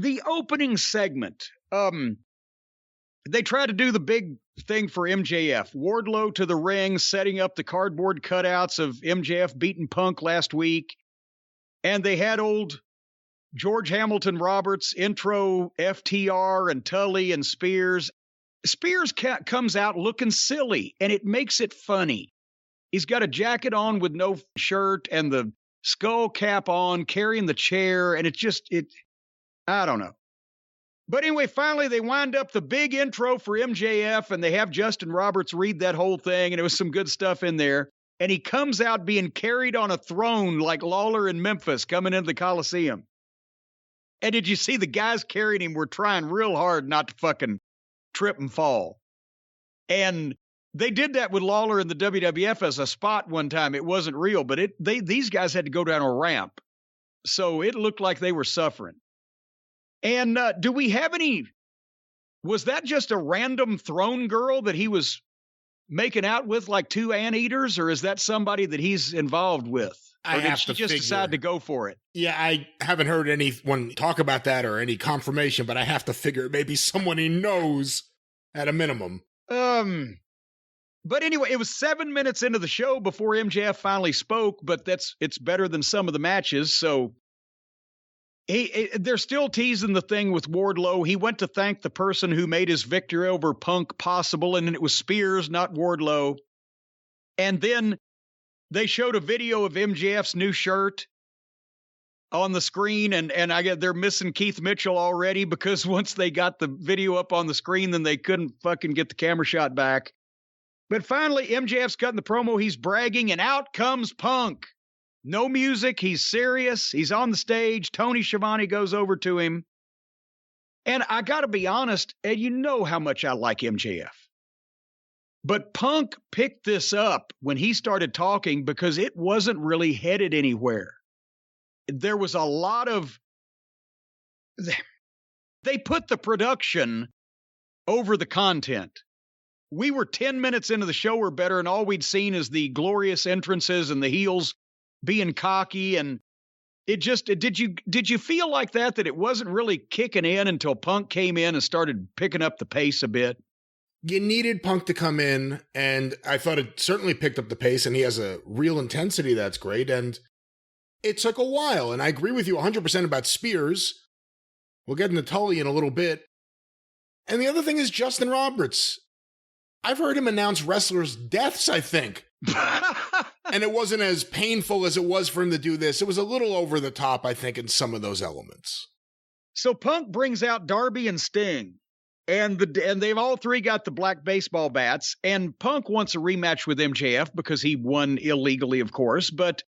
the opening segment, they tried to do the big thing for MJF. Wardlow to the ring, setting up the cardboard cutouts of MJF beating Punk last week. And they had old George Hamilton Roberts intro FTR and Tully and Spears. Spears comes out looking silly, and it makes it funny. He's got a jacket on with no shirt and the skull cap on, carrying the chair, and I don't know. But anyway, finally, they wind up the big intro for MJF, and they have Justin Roberts read that whole thing, and it was some good stuff in there. And he comes out being carried on a throne like Lawler in Memphis coming into the Coliseum. And did you see the guys carrying him were trying real hard not to fucking trip and fall? And they did that with Lawler in the WWF as a spot one time. It wasn't real, but these guys had to go down a ramp. So it looked like they were suffering. And do we have was that just a random throne girl that he was making out with like two anteaters, or is that somebody that he's involved with? Or did she just decide to go for it? Yeah, I haven't heard anyone talk about that or any confirmation, but I have to figure it may be someone he knows at a minimum. But anyway, it was 7 minutes into the show before MJF finally spoke, but it's better than some of the matches. So they're still teasing the thing with Wardlow. He went to thank the person who made his victory over Punk possible, and it was Spears, not Wardlow. And then they showed a video of MJF's new shirt on the screen, and I guess they're missing Keith Mitchell already because once they got the video up on the screen, then they couldn't fucking get the camera shot back. But finally, MJF's cutting the promo. He's bragging, and out comes Punk. No music. He's serious. He's on the stage. Tony Schiavone goes over to him. And I got to be honest, and you know how much I like MJF. But Punk picked this up when he started talking because it wasn't really headed anywhere. There was a lot of... They put the production over the content. We were 10 minutes into the show or better, and all we'd seen is the glorious entrances and the heels being cocky. And did you feel like that it wasn't really kicking in until Punk came in and started picking up the pace a bit? You needed Punk to come in, and I thought it certainly picked up the pace, and he has a real intensity that's great, and it took a while, and I agree with you 100% about Spears. We'll get into Tully in a little bit. And the other thing is Justin Roberts. I've heard him announce wrestlers' deaths, I think. And it wasn't as painful as it was for him to do this. It was a little over the top, I think, in some of those elements. So Punk brings out Darby and Sting, and they've all three got the black baseball bats, and Punk wants a rematch with MJF because he won illegally, of course. But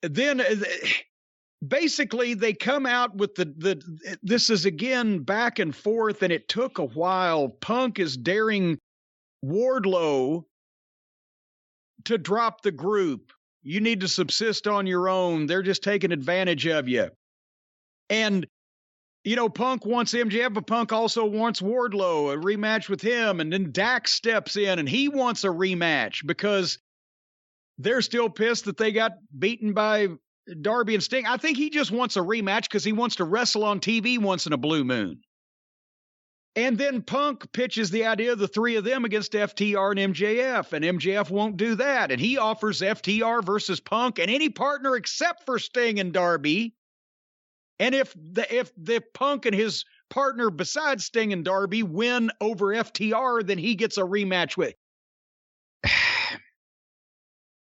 then basically they come out with this is again back and forth, and it took a while. Punk is daring Wardlow to drop the group. You need to subsist on your own. They're just taking advantage of you. And, Punk wants MJF, but Punk also wants Wardlow, a rematch with him. And then Dax steps in and he wants a rematch because they're still pissed that they got beaten by Darby and Sting. I think he just wants a rematch because he wants to wrestle on TV once in a blue moon. And then Punk pitches the idea of the three of them against FTR and MJF won't do that. And he offers FTR versus Punk and any partner except for Sting and Darby. And if the Punk and his partner besides Sting and Darby win over FTR, then he gets a rematch with.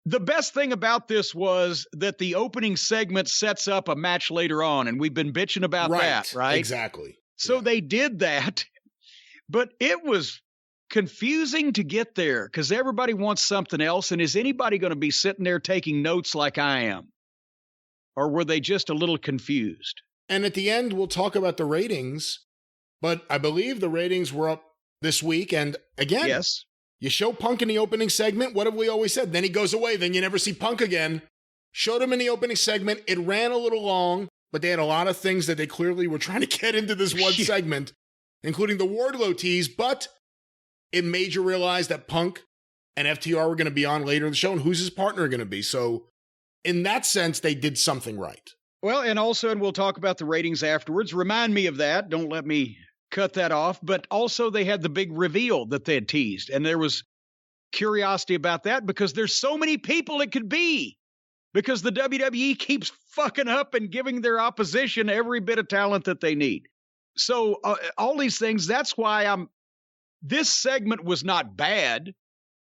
The best thing about this was that the opening segment sets up a match later on, and we've been bitching about that, right? Exactly. So they did that. But it was confusing to get there because everybody wants something else. And is anybody going to be sitting there taking notes like I am? Or were they just a little confused? And at the end, we'll talk about the ratings. But I believe the ratings were up this week. And again, yes, you show Punk in the opening segment. What have we always said? Then he goes away. Then you never see Punk again. Showed him in the opening segment. It ran a little long, but they had a lot of things that they clearly were trying to get into this one segment, including the Wardlow tease, but it made you realize that Punk and FTR were going to be on later in the show, and who's his partner going to be. So in that sense, they did something right. Well, and also, and we'll talk about the ratings afterwards. Remind me of that. Don't let me cut that off. But also, they had the big reveal that they had teased. And there was curiosity about that because there's so many people it could be. Because the WWE keeps fucking up and giving their opposition every bit of talent that they need. So all these things, that's why this segment was not bad.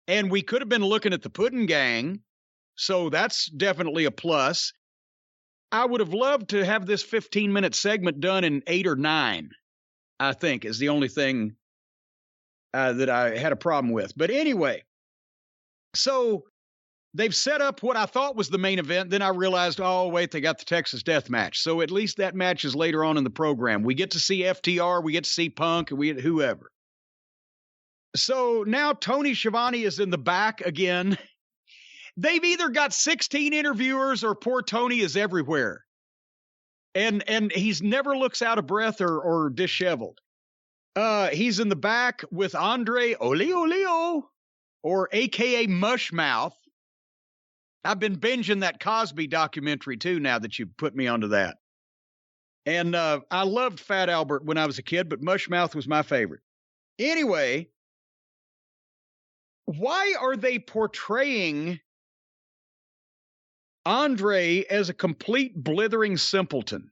And we could have been looking at the Puddin' Gang. So that's definitely a plus. I would have loved to have this 15-minute segment done in 8 or 9, I think, is the only thing that I had a problem with. But anyway, so they've set up what I thought was the main event. Then I realized, oh, wait, they got the Texas Death Match. So at least that match is later on in the program. We get to see FTR, we get to see Punk, and we get whoever. So now Tony Schiavone is in the back again. They've either got 16 interviewers or poor Tony is everywhere. And he's never looks out of breath or disheveled. He's in the back with Andre Olio, or AKA Mushmouth. I've been binging that Cosby documentary too now that you put me onto that. And I loved Fat Albert when I was a kid, but Mushmouth was my favorite. Anyway, why are they portraying Andre as a complete blithering simpleton?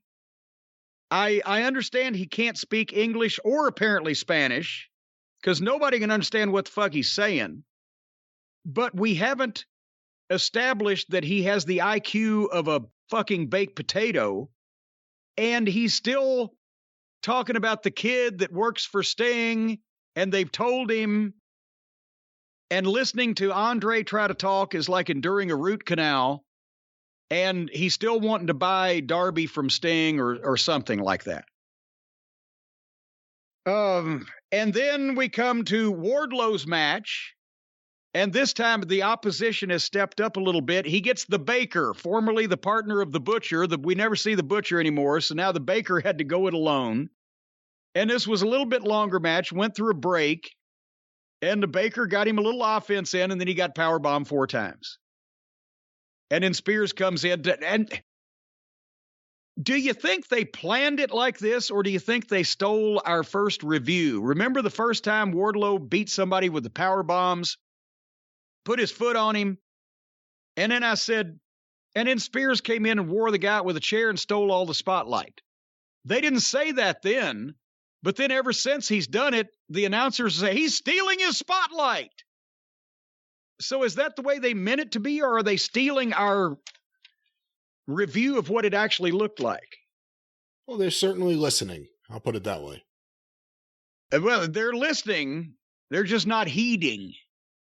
I understand he can't speak English or apparently Spanish because nobody can understand what the fuck he's saying. But we haven't established that he has the IQ of a fucking baked potato. And he's still talking about the kid that works for Sting. And they've told him, and listening to Andre try to talk is like enduring a root canal. And he's still wanting to buy Darby from Sting or something like that. And then we come to Wardlow's match. And this time the opposition has stepped up a little bit. He gets the Baker, formerly the partner of the Butcher. We never see the Butcher anymore. So now the Baker had to go it alone. And this was a little bit longer match, went through a break. And the Baker got him a little offense in, and then he got powerbombed 4 times. And then Spears comes in. And do you think they planned it like this, or do you think they stole our first review? Remember the first time Wardlow beat somebody with the power bombs, put his foot on him, and then I said, and then Spears came in and wore the guy out with a chair and stole all the spotlight. They didn't say that then, but then ever since he's done it, the announcers say, he's stealing his spotlight. So is that the way they meant it to be, or are they stealing our review of what it actually looked like? Well, they're certainly listening. I'll put it that way. Well, they're listening. They're just not heeding.